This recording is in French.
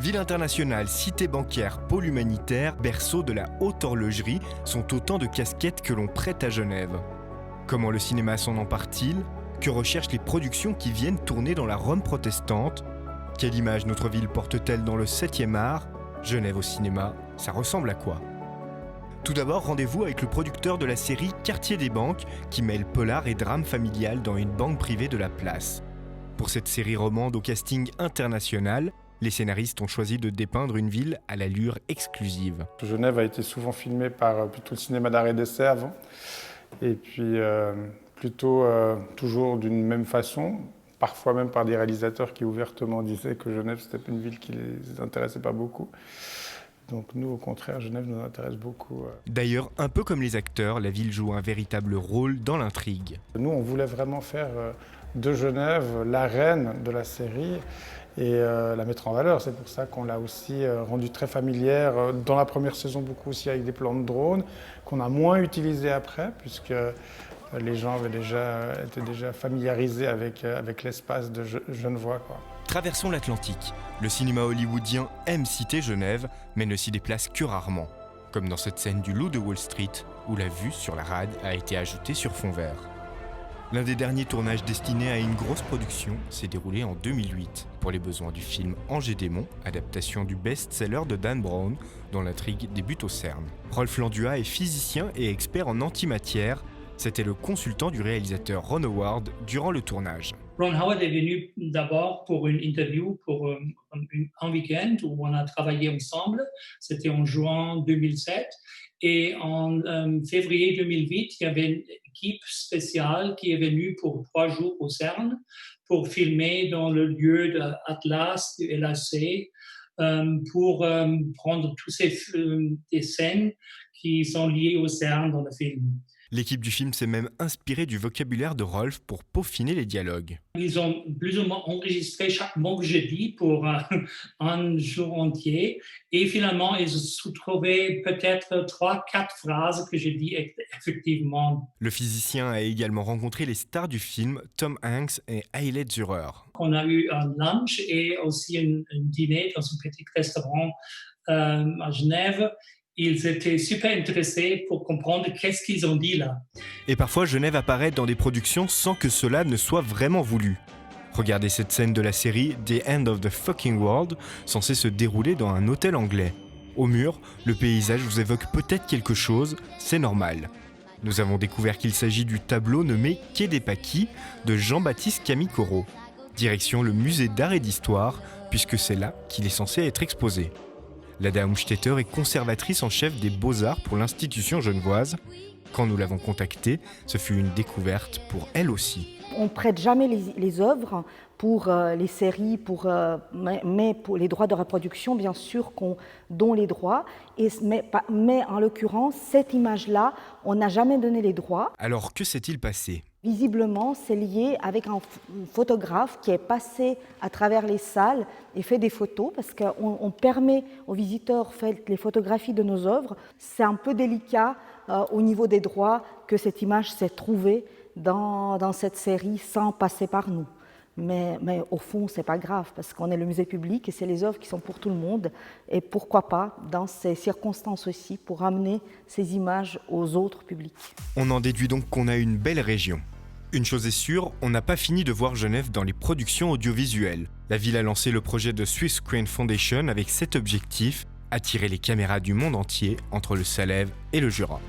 Ville internationale, cité bancaire, pôle humanitaire, berceau de la haute horlogerie sont autant de casquettes que l'on prête à Genève. Comment le cinéma s'en empare-t-il? Que recherchent les productions qui viennent tourner dans la Rome protestante? Quelle image notre ville porte-t-elle dans le 7e art? Genève au cinéma, ça ressemble à quoi? Tout d'abord, rendez-vous avec le producteur de la série Quartier des banques qui mêle polar et drame familial dans une banque privée de la place. Pour cette série romande au casting international, les scénaristes ont choisi de dépeindre une ville à l'allure exclusive. Genève a été souvent filmée par plutôt le cinéma d'art et d'essai avant, et puis plutôt toujours d'une même façon, parfois même par des réalisateurs qui ouvertement disaient que Genève c'était une ville qui les intéressait pas beaucoup. Donc nous, au contraire, Genève nous intéresse beaucoup. D'ailleurs, un peu comme les acteurs, la ville joue un véritable rôle dans l'intrigue. Nous, on voulait vraiment faire de Genève la reine de la série et la mettre en valeur. C'est pour ça qu'on l'a aussi rendue très familière dans la première saison, beaucoup aussi avec des plans de drone, qu'on a moins utilisé après, puisque les gens étaient déjà familiarisés avec l'espace de Genevois, quoi. Traversons l'Atlantique. Le cinéma hollywoodien aime citer Genève, mais ne s'y déplace que rarement. Comme dans cette scène du Loup de Wall Street, où la vue sur la rade a été ajoutée sur fond vert. L'un des derniers tournages destinés à une grosse production s'est déroulé en 2008, pour les besoins du film Angers Démon, adaptation du best-seller de Dan Brown, dont l'intrigue débute au CERN. Rolf Landua est physicien et expert en antimatière. C'était le consultant du réalisateur Ron Howard durant le tournage. Ron Howard est venu d'abord pour une interview pour un week-end où on a travaillé ensemble. C'était en juin 2007. Et en février 2008, il y avait une équipe spéciale qui est venue pour 3 jours au CERN pour filmer dans le lieu de Atlas, du LHC, pour prendre toutes ces scènes qui sont liées au CERN dans le film. L'équipe du film s'est même inspirée du vocabulaire de Rolf pour peaufiner les dialogues. Ils ont plus ou moins enregistré chaque mot que je dis pour un jour entier. Et finalement, ils ont trouvé peut-être 3-4 phrases que j'ai dit effectivement. Le physicien a également rencontré les stars du film, Tom Hanks et Haile Zurer. On a eu un lunch et aussi un dîner dans un petit restaurant à Genève. Ils étaient super intéressés pour comprendre qu'est-ce qu'ils ont dit là. Et parfois, Genève apparaît dans des productions sans que cela ne soit vraiment voulu. Regardez cette scène de la série The End of the Fucking World, censée se dérouler dans un hôtel anglais. Au mur, le paysage vous évoque peut-être quelque chose, c'est normal. Nous avons découvert qu'il s'agit du tableau nommé Quai des Paquis de Jean-Baptiste Camille Corot. Direction le musée d'art et d'histoire, puisque c'est là qu'il est censé être exposé. Lada Umstetter est conservatrice en chef des Beaux-Arts pour l'institution genevoise. Quand nous l'avons contactée, ce fut une découverte pour elle aussi. On ne prête jamais les œuvres pour les séries, mais pour les droits de reproduction, bien sûr, qu'on donne les droits. Mais en l'occurrence, cette image-là, on n'a jamais donné les droits. Alors que s'est-il passé ? Visiblement, c'est lié avec un photographe qui est passé à travers les salles et fait des photos, parce qu'on permet aux visiteurs de faire les photographies de nos œuvres. C'est un peu délicat au niveau des droits que cette image s'est trouvée dans cette série sans passer par nous. Mais au fond, ce n'est pas grave, parce qu'on est le musée public et c'est les œuvres qui sont pour tout le monde. Et pourquoi pas, dans ces circonstances aussi, pour amener ces images aux autres publics. On en déduit donc qu'on a une belle région. Une chose est sûre, on n'a pas fini de voir Genève dans les productions audiovisuelles. La ville a lancé le projet de Swiss Screen Foundation avec cet objectif, attirer les caméras du monde entier entre le Salève et le Jura.